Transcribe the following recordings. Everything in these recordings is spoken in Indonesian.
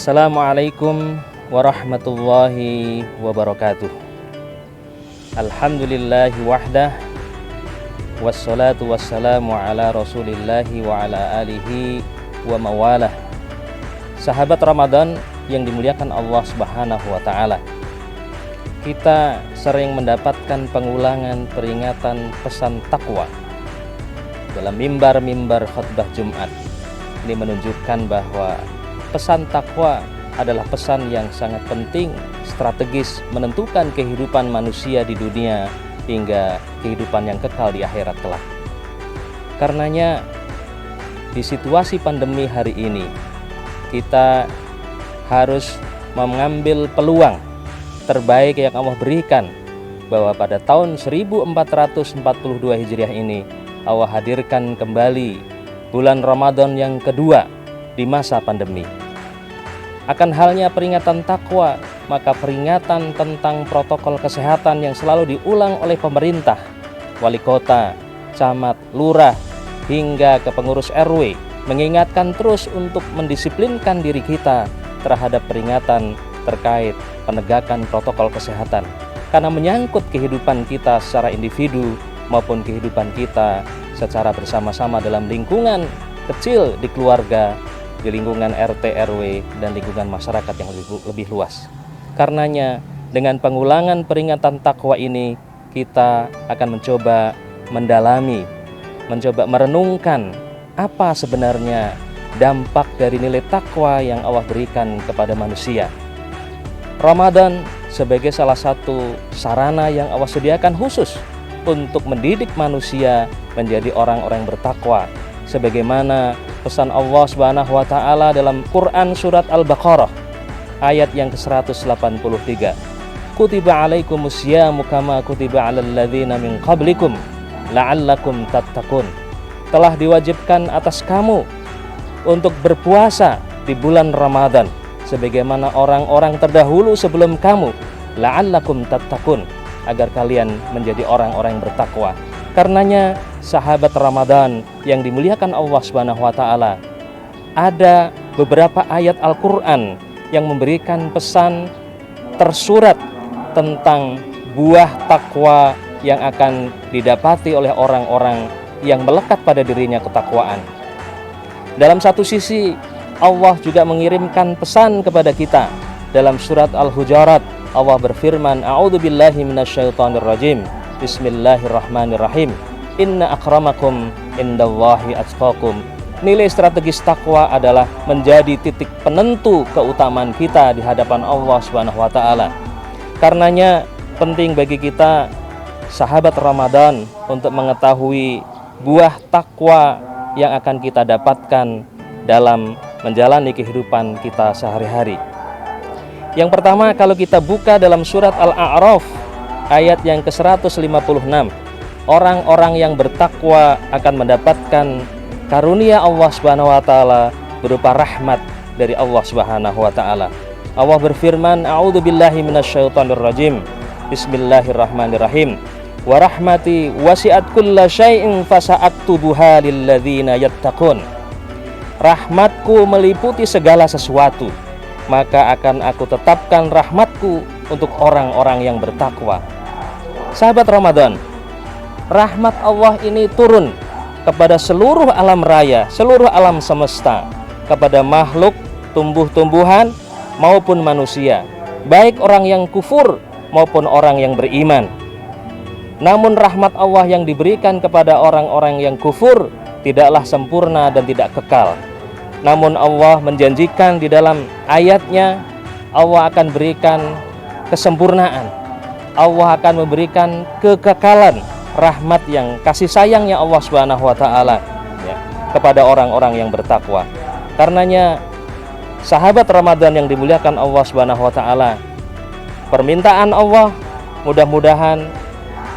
Assalamualaikum warahmatullahi wabarakatuh. Alhamdulillahi wahdah, wassalatu wassalamu ala rasulillahi wa ala alihi wa mawalah. Sahabat Ramadan yang dimuliakan Allah Subhanahu wa ta'ala, kita sering mendapatkan pengulangan peringatan pesan takwa dalam mimbar-mimbar khutbah Jumat. Ini menunjukkan bahwa pesan takwa adalah pesan yang sangat penting, strategis menentukan kehidupan manusia di dunia hingga kehidupan yang kekal di akhirat kelak. Karenanya di situasi pandemi hari ini kita harus mengambil peluang terbaik yang Allah berikan, bahwa pada tahun 1442 Hijriah ini Allah hadirkan kembali bulan Ramadan yang kedua di masa pandemi. Akan halnya peringatan takwa, maka peringatan tentang protokol kesehatan yang selalu diulang oleh pemerintah, wali kota, camat, lurah, hingga ke pengurus RW, mengingatkan terus untuk mendisiplinkan diri kita terhadap peringatan terkait penegakan protokol kesehatan, karena menyangkut kehidupan kita secara individu maupun kehidupan kita secara bersama-sama dalam lingkungan kecil di keluarga, di lingkungan RT, RW, dan lingkungan masyarakat yang lebih luas. Karenanya dengan pengulangan peringatan takwa ini kita akan mencoba mendalami, mencoba merenungkan apa sebenarnya dampak dari nilai takwa yang Allah berikan kepada manusia. Ramadan sebagai salah satu sarana yang Allah sediakan khusus untuk mendidik manusia menjadi orang-orang bertakwa, sebagaimana pesan Allah Subhanahu wa ta'ala dalam Quran surat Al-Baqarah ayat yang ke-183. Kutiba alaikumus syamu kama kutiba alal ladzina min qablikum la'allakum tattaqun. Telah diwajibkan atas kamu untuk berpuasa di bulan Ramadan sebagaimana orang-orang terdahulu sebelum kamu, la'allakum tattaqun, agar kalian menjadi orang-orang yang bertakwa. Karenanya sahabat Ramadan yang dimuliakan Allah Subhanahu wa ta'ala, ada beberapa ayat Al-Quran yang memberikan pesan tersurat tentang buah takwa yang akan didapati oleh orang-orang yang melekat pada dirinya ketakwaan. Dalam satu sisi Allah juga mengirimkan pesan kepada kita. Dalam surat Al-Hujurat Allah berfirman, a'udzubillahi minasyaitonirrajim, bismillahirrahmanirrahim, inna akramakum indallahi atqakum. Nilai strategis takwa adalah menjadi titik penentu keutamaan kita di hadapan Allah Subhanahu wa ta'ala. Karenanya penting bagi kita sahabat Ramadan untuk mengetahui buah takwa yang akan kita dapatkan dalam menjalani kehidupan kita sehari-hari. Yang pertama, kalau kita buka dalam surat Al-A'raf ayat yang ke-156, orang-orang yang bertakwa akan mendapatkan karunia Allah Subhanahu wa ta'ala berupa rahmat dari Allah Subhanahu wa ta'ala. Allah berfirman, a'udzubillahi minasyaitonirrajim, bismillahirrahmanirrahim, wa rahmati wasi'at kulla syai'in fasa'aktubuha lilladzina yattaqun. Rahmatku meliputi segala sesuatu, maka akan aku tetapkan rahmatku untuk orang-orang yang bertakwa. Sahabat Ramadan, rahmat Allah ini turun kepada seluruh alam raya, seluruh alam semesta, kepada makhluk, tumbuh-tumbuhan maupun manusia, baik orang yang kufur maupun orang yang beriman. Namun rahmat Allah yang diberikan kepada orang-orang yang kufur tidaklah sempurna dan tidak kekal. Namun Allah menjanjikan di dalam ayatnya, Allah akan berikan kesempurnaan, Allah akan memberikan kekekalan rahmat yang kasih sayangnya Allah Subhanahu wa ta'ala kepada orang-orang yang bertakwa. Karenanya sahabat Ramadan yang dimuliakan Allah Subhanahu wa ta'ala, permintaan Allah mudah-mudahan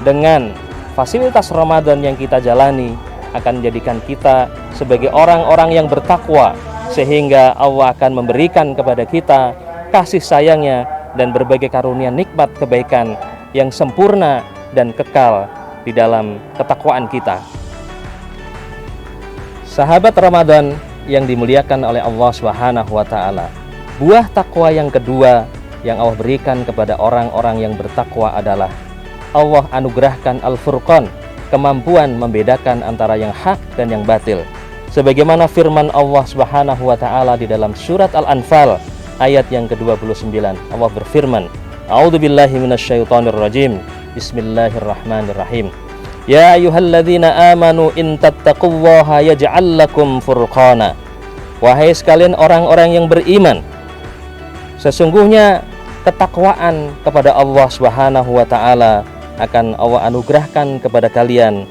dengan fasilitas Ramadan yang kita jalani akan menjadikan kita sebagai orang-orang yang bertakwa, sehingga Allah akan memberikan kepada kita kasih sayangnya dan berbagai karunia nikmat kebaikan yang sempurna dan kekal di dalam ketakwaan kita. Sahabat Ramadan yang dimuliakan oleh Allah Subhanahu wa ta'ala, Buah takwa yang kedua yang Allah berikan kepada orang-orang yang bertakwa adalah Allah anugerahkan Al-Furqan, kemampuan membedakan antara yang hak dan yang batil. Sebagaimana firman Allah Subhanahu wa taala di dalam surat Al-Anfal ayat yang ke-29. Allah berfirman, A'udzubillahi minasyaitonirrajim. Bismillahirrahmanirrahim. Ya ayyuhalladzina amanu in tattaqullaha yaj'al lakum furqana. Wahai sekalian orang-orang yang beriman, sesungguhnya ketakwaan kepada Allah Subhanahu wa taala akan Allah anugerahkan kepada kalian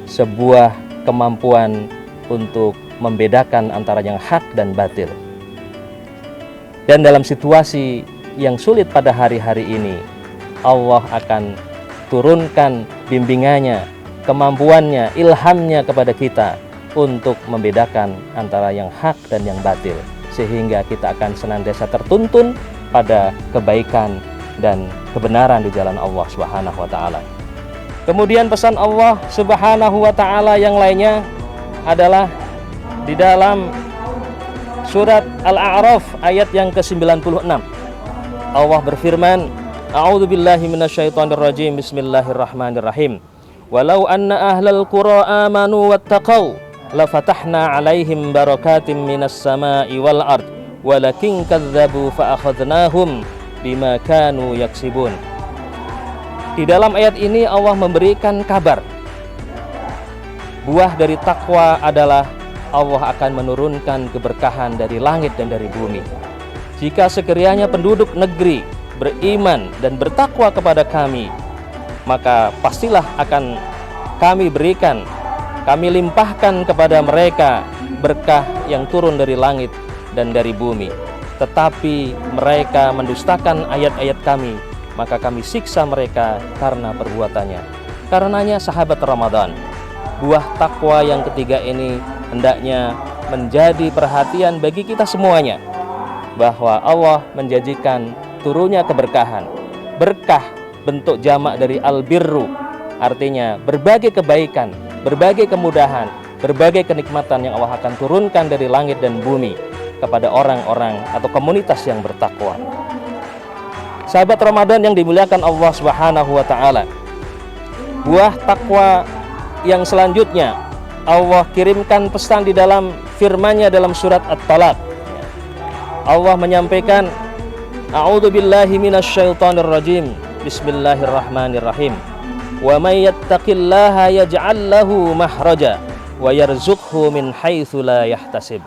sebuah kemampuan untuk membedakan antara yang hak dan batil. Dan dalam situasi yang sulit pada hari-hari ini, Allah akan turunkan bimbingannya, kemampuannya, ilhamnya kepada kita untuk membedakan antara yang hak dan yang batil, sehingga kita akan senantiasa tertuntun pada kebaikan dan kebenaran di jalan Allah Subhanahu wa taala. Kemudian pesan Allah Subhanahu wa taala yang lainnya adalah di dalam surat Al-A'raf ayat yang ke-96. Allah berfirman, A'udzubillahi minasyaitonirrajim. Bismillahirrahmanirrahim. Walau anna ahlal qura amanu wattaqau lafatahna 'alaihim barakatim minas sama'i wal ard walakin kadzdzabu fa akhadnahum bima kanu yaksibun. Di dalam ayat ini Allah memberikan kabar buah dari takwa adalah Allah akan menurunkan keberkahan dari langit dan dari bumi. Jika sekiranya penduduk negeri beriman dan bertakwa kepada kami, maka pastilah akan kami berikan, kami limpahkan kepada mereka berkah yang turun dari langit dan dari bumi. Tetapi mereka mendustakan ayat-ayat kami, maka kami siksa mereka karena perbuatannya. Karenanya sahabat Ramadan, buah takwa yang ketiga ini hendaknya menjadi perhatian bagi kita semuanya, bahwa Allah menjanjikan turunnya keberkahan. Berkah bentuk jamak dari albirru, artinya berbagai kebaikan, berbagai kemudahan, berbagai kenikmatan yang Allah akan turunkan dari langit dan bumi kepada orang-orang atau komunitas yang bertakwa. Sahabat Ramadan yang dimuliakan Allah Subhanahu wa taala, buah takwa yang selanjutnya Allah kirimkan pesan di dalam firman-Nya dalam surat At-Talaq. Allah menyampaikan, A'udzubillahi minasyaitonirrajim. Bismillahirrahmanirrahim. Wa may yattaqillaha yaj'al lahu mahraja wa yarzuqhu min haitsu la yahtasib.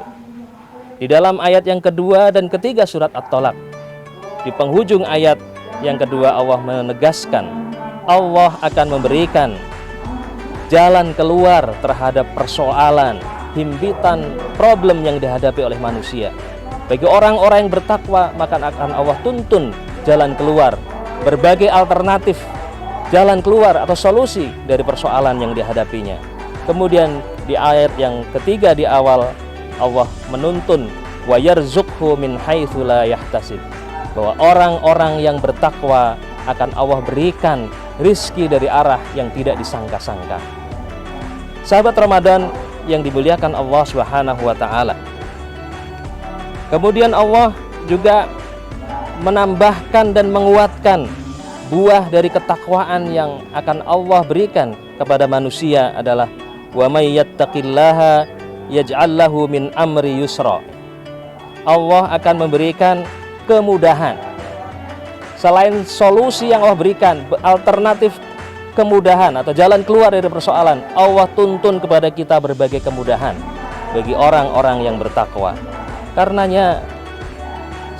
Di dalam ayat yang kedua dan ketiga surat At-Talaq, di penghujung ayat yang kedua Allah menegaskan Allah akan memberikan jalan keluar terhadap persoalan, himpitan, problem yang dihadapi oleh manusia. Bagi orang-orang yang bertakwa, maka akan Allah tuntun jalan keluar, berbagai alternatif jalan keluar atau solusi dari persoalan yang dihadapinya. Kemudian di ayat yang ketiga di awal Allah menuntun wa yarzuqhu min haitsu la yahtasib, bahwa orang-orang yang bertakwa akan Allah berikan rizki dari arah yang tidak disangka-sangka. Sahabat Ramadan yang dimuliakan Allah Subhanahu wa taala. Kemudian Allah juga menambahkan dan menguatkan buah dari ketakwaan yang akan Allah berikan kepada manusia adalah wa may yattaqillaha yaj'al lahu min amri yusra. Allah akan memberikan kemudahan. Selain solusi yang Allah berikan, alternatif kemudahan atau jalan keluar dari persoalan, Allah tuntun kepada kita berbagai kemudahan bagi orang-orang yang bertakwa. Karenanya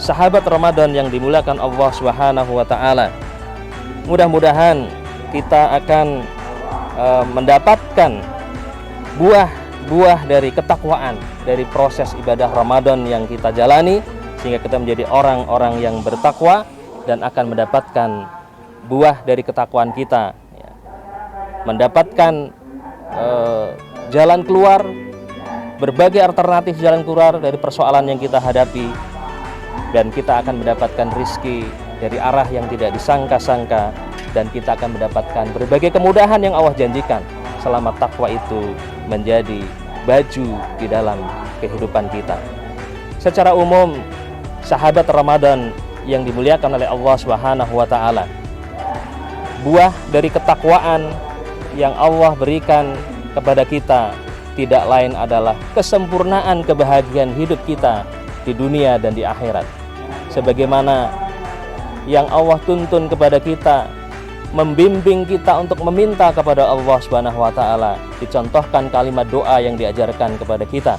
sahabat Ramadan yang dimuliakan Allah Subhanahu wa taala, mudah-mudahan kita akan mendapatkan buah dari ketakwaan dari proses ibadah Ramadan yang kita jalani, sehingga kita menjadi orang-orang yang bertakwa dan akan mendapatkan buah dari ketakwaan kita, mendapatkan jalan keluar, berbagai alternatif jalan keluar dari persoalan yang kita hadapi, dan kita akan mendapatkan rizki dari arah yang tidak disangka-sangka, dan kita akan mendapatkan berbagai kemudahan yang Allah janjikan selama takwa itu menjadi baju di dalam kehidupan kita. Secara umum, sahabat Ramadan yang dimuliakan oleh Allah Subhanahu wa taala. Buah dari ketakwaan yang Allah berikan kepada kita tidak lain adalah kesempurnaan kebahagiaan hidup kita di dunia dan di akhirat. Sebagaimana yang Allah tuntun kepada kita, membimbing kita untuk meminta kepada Allah Subhanahu wa taala, dicontohkan kalimat doa yang diajarkan kepada kita.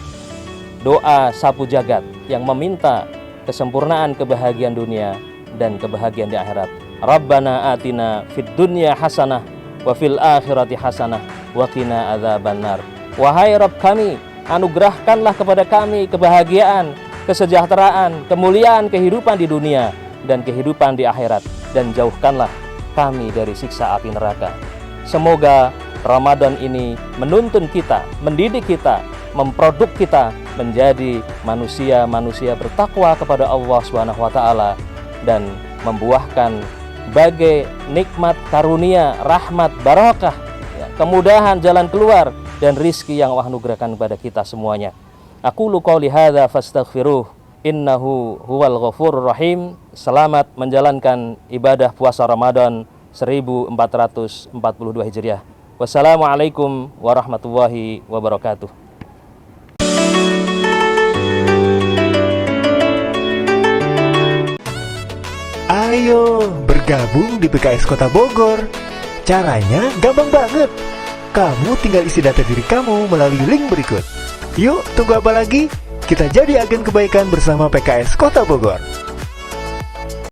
Doa sapu jagat yang meminta kesempurnaan kebahagiaan dunia dan kebahagiaan di akhirat. Rabbana atina fid dunya hasanah wa fil akhirati hasanah wa qina adzabannar. Wahai Rabb kami, anugerahkanlah kepada kami kebahagiaan, kesejahteraan, kemuliaan kehidupan di dunia dan kehidupan di akhirat, dan jauhkanlah kami dari siksa api neraka. Semoga Ramadan ini menuntun kita, mendidik kita, memproduk kita menjadi manusia-manusia bertakwa kepada Allah Subhanahu wa taala dan membuahkan bagai nikmat karunia, rahmat, barakah, kemudahan jalan keluar dan rizki yang Allah anugerahkan kepada kita semuanya. Aqulu qouli hadza fastaghfiruh innahu huwal ghafurur rahim. Selamat menjalankan ibadah puasa Ramadan 1442 Hijriah. Wassalamualaikum warahmatullahi wabarakatuh. Ayo bergabung di PKS Kota Bogor. Caranya gampang banget. Kamu tinggal isi data diri kamu melalui link berikut. Yuk, tunggu apa lagi? Kita jadi agen kebaikan bersama PKS Kota Bogor.